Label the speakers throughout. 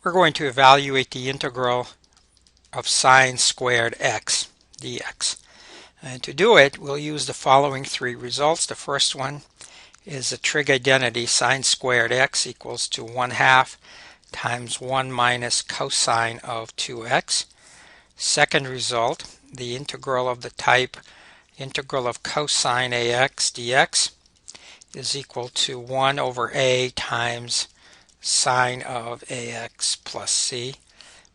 Speaker 1: We're going to evaluate the integral of sine squared x dx. And to do it, we'll use the following three results. The first one is the trig identity sine squared x equals to 1/2 times 1 minus cosine of 2x. Second result, the integral of the type integral of cosine ax dx is equal to 1 over a times sine of ax plus c,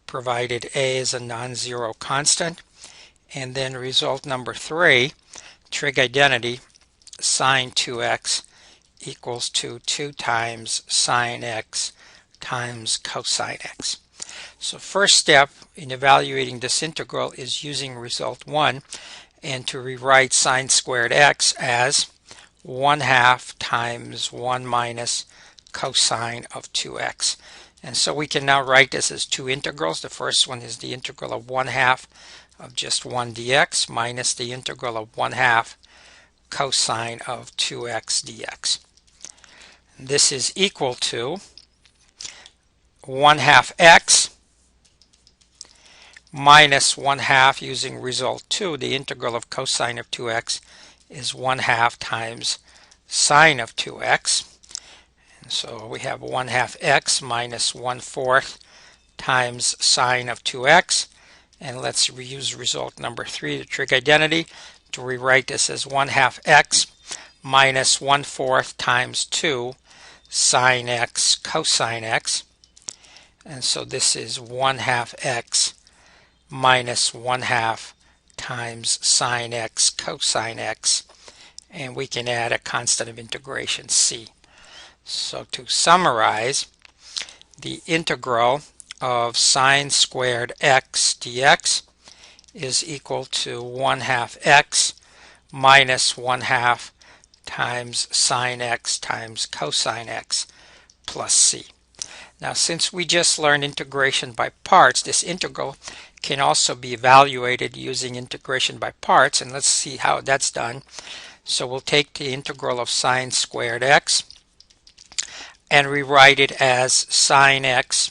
Speaker 1: provided a is a non-zero constant. And then result number 3, trig identity sine 2x equals to 2 times sine x times cosine x. So first step in evaluating this integral is using result 1 and to rewrite sine squared x as 1/2 times 1 minus cosine of 2x. And so we can now write this as two integrals. The first one is the integral of 1/2 of just 1 dx minus the integral of 1/2 cosine of 2x dx. This is equal to 1/2 x minus 1/2, using result 2, the integral of cosine of 2x is 1/2 times sine of 2x. And so we have 1/2 x minus 1/4 times sine of 2x. And let's reuse result number 3, the trig identity, to rewrite this as 1/2 x minus 1/4 times 2 sine x cosine x. And so this is 1/2 x minus 1/2 times sine x cosine x. And we can add a constant of integration c. So to summarize, the integral of sine squared x dx is equal to 1/2 x minus 1/2 times sine x times cosine x plus c. Now, since we just learned integration by parts, this integral can also be evaluated using integration by parts, and let's see how that's done. So we'll take the integral of sine squared x and rewrite it as sine x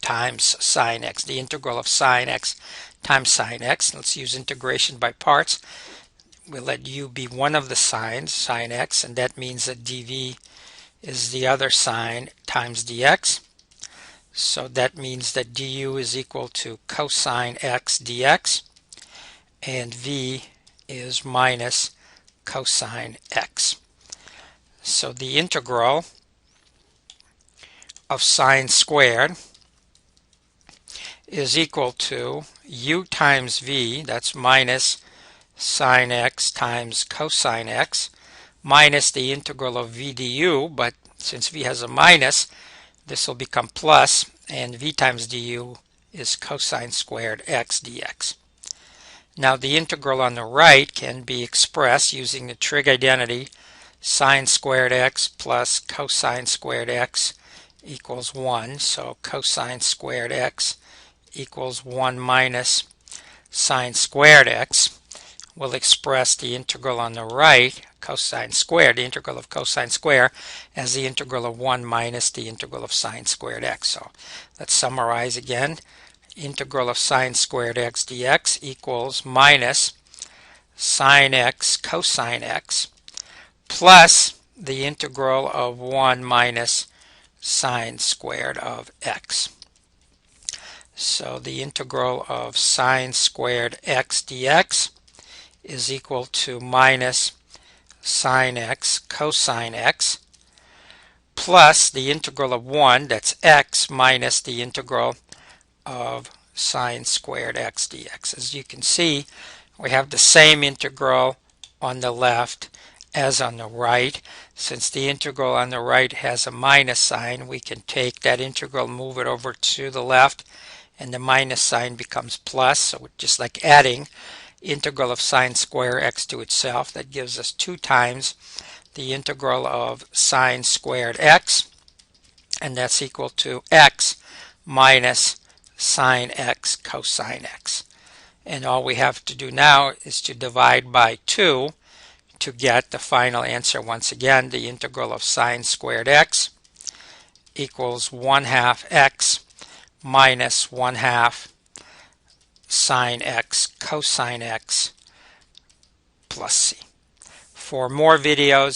Speaker 1: times sine x, the integral of sine x times sine x. Let's use integration by parts. We'll let u be one of the sines, sine x, and that means that dv is the other sine times dx. So that means that du is equal to cosine x dx, and v is minus cosine x. So the integral of sine squared is equal to u times v, that's minus sine x times cosine x, minus the integral of v du, but since v has a minus, this will become plus, and v times du is cosine squared x dx. Now the integral on the right can be expressed using the trig identity sine squared x plus cosine squared x equals 1. So cosine squared x equals 1 minus sine squared x. We'll express the integral on the right, cosine squared, the integral of cosine squared, as the integral of 1 minus the integral of sine squared x. So let's summarize again. Integral of sine squared x dx equals minus sine x cosine x plus the integral of 1 minus sine squared of x. So the integral of sine squared x dx is equal to minus sine x cosine x plus the integral of 1, that's x, minus the integral of sine squared x dx. As you can see, we have the same integral on the left as on the right. Since the integral on the right has a minus sign, we can take that integral, move it over to the left, and the minus sign becomes plus. So just like adding integral of sine square x to itself, that gives us 2 times the integral of sine squared x, and that's equal to x minus sine x cosine x. And all we have to do now is to divide by 2 to get the final answer. Once again, the integral of sine squared x equals 1/2 x minus 1/2 sine x cosine x plus c. For more videos,